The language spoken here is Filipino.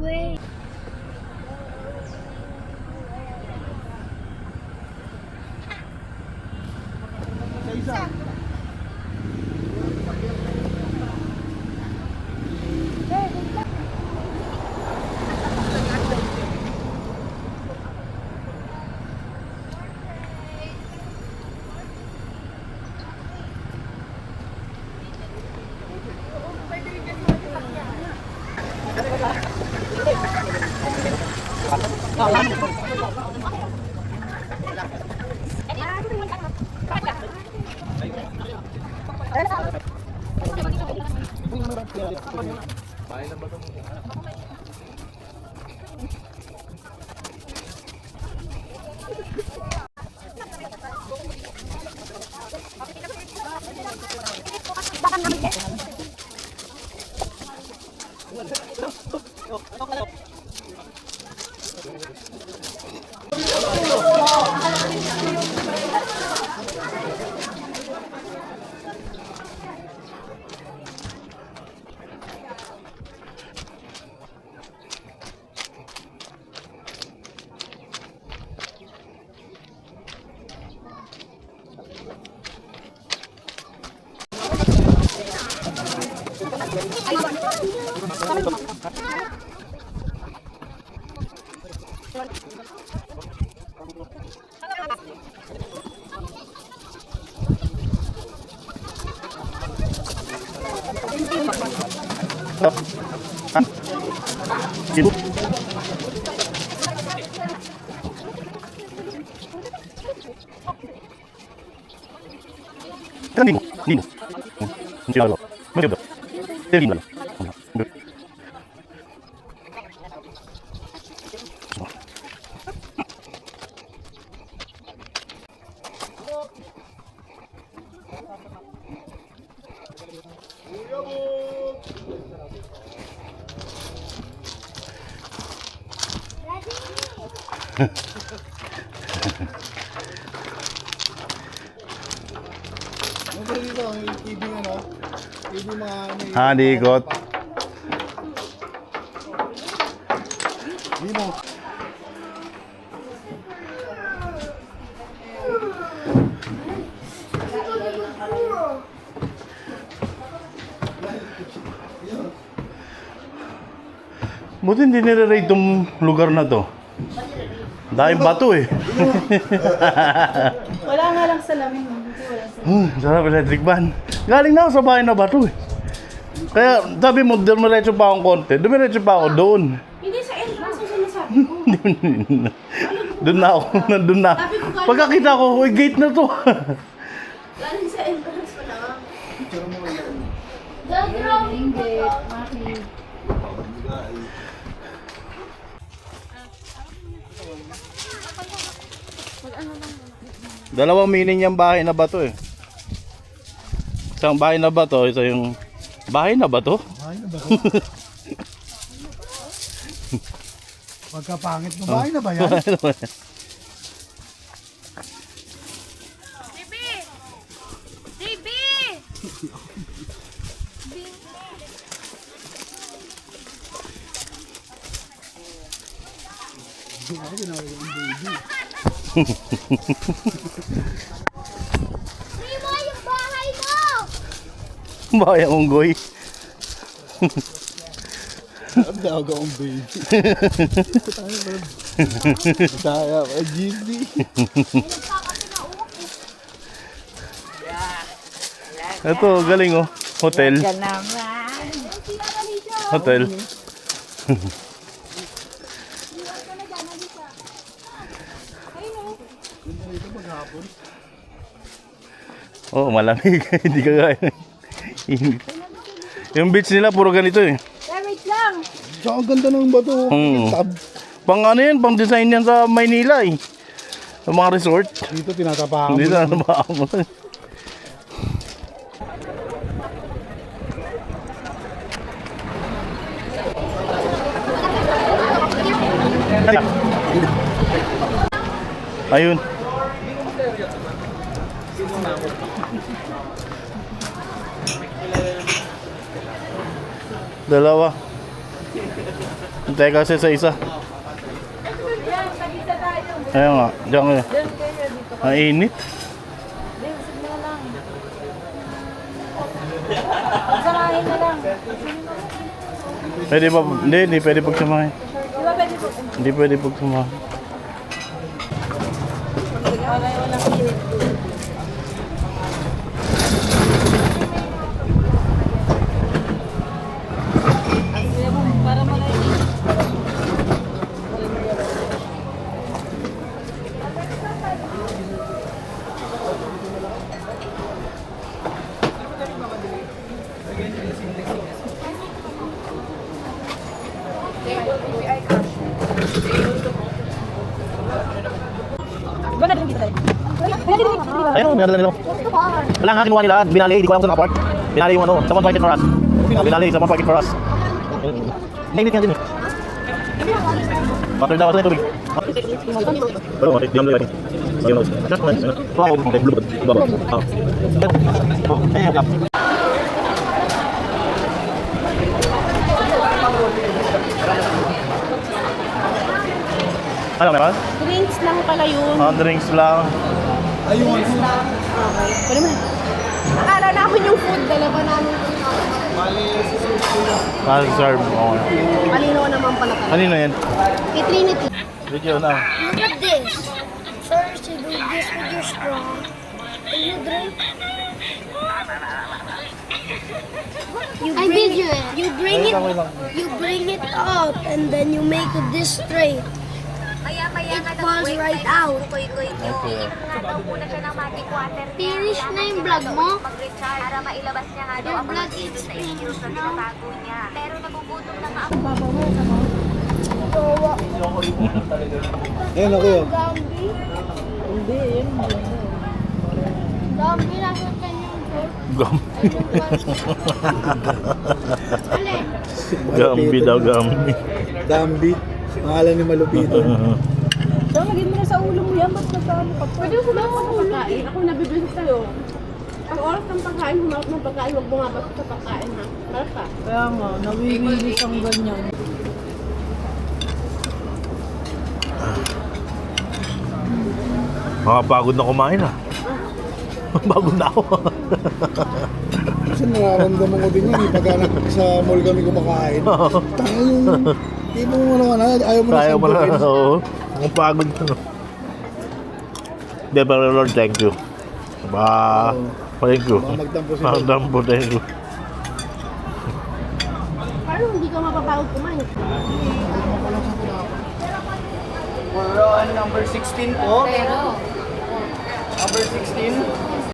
Wait. Ikot. Buti hindi nire-raid tong lugar na to. Dahil bato eh. Wala nga lang salamin. Sarap electric van. Galing na ako sa bahay na bato eh. Kaya sabi mo, dumiretso pa akong konti. Dumiretso pa ako doon. Hindi sa entrance ang sinasabi ko. Doon na ako, nandun na. Pagkakita ko, uy, gate na to. Galing sa entrance pa lang. Gagawin gate, Maki. Dalawang meaning yung bahay na bato eh. Isang bahay na bato, isa yung bahay na bato. Bahay na ba? Pagkapangit mo, bahay na ba yan? Baby! Baby! Ako ginawa yung baby. Primo, yung bahay mo! Bahay ang unggoy. Ang tawag akong baby. Saya pa, GD. Ito, galing oh. Hotel. Hotel. Oh, malamig. Hindi ka gaya. Yung beach nila puro ganito eh. Wait lang! Tsaka ang ganda ng bato. Tab. Pang ano yan, pang design yan sa Maynila eh. Sa mga resort. Dito tinatapakan Hindi mo. na nabakan mo. Ayun. Dalawa. Hintay kasi sa isa. Ayun nga, diyan nga. Ang init. Pagsamahin na lang. Pwede ba? Hindi pwede pagsamahin. Di ba pwede po? Hindi pwede pagsamahin. Walang init. Para malayin. Ba na din kita tayo? Ayun, meron nila. Wala nga kinuha nila. Binali, hindi ko alam kung saan nakapark. Binali yung ano, someone parked it for us. Binali, someone parked it for us. Nainit nga din eh. Water daw, water na tubig. Pero, di naman nila. Ayun, just one. Wow, okay, blue. Baba. Ayun, ano meron? Drinks lang pala yun. Drinks lang. Ayun. Okay. Pwede mo na. Akala namin yung food. Dala ba namin yung Serve. Okay. Malinaw naman pala ka. Kanino yan? Kay Trinity. Video na. Look at this. First, you do this with your straw. And you drink. You bring it up, and then you make this straight. It falls right out. Okay. Muna siya ng magic water. Finish na yung vlog mo? Mag-recharge para mailabas niya nga daw Your ang mga vlog dito is sa skills na tinatago niya. Pero nagugutom na nga Ayun ako yun. Gambi, nasa kanyang door. Alin? Gambi daw, gambi. Dambi. Pangalan ni Malupito. So, lagyan mo na sa ulo mo yan. Ba't nagkano ka? Pwede ko na sa ulo. Ako nabibili sa'yo. Ang oras ng pagkain, humarap ng pagkain, huwag bumabas sa pagkain, ha? Marap ka. Kaya nga, nawiwili siyang ganyan. Makapagod na kumain ah. Pagod na ako. Kasi nararamdaman ko din yun. Pagka sa mall kami kumakain. Tanga yung... Di mo ano na, ayaw mo na Kaya mo na. sandukin. Oo. Ang pagod na. Hindi, pero Lord, thank you. Thank you. Magtampo si Lord. Magdampo, thank you. Paano hindi ka mapapagod kumain? We're on number 16 po. Number 16.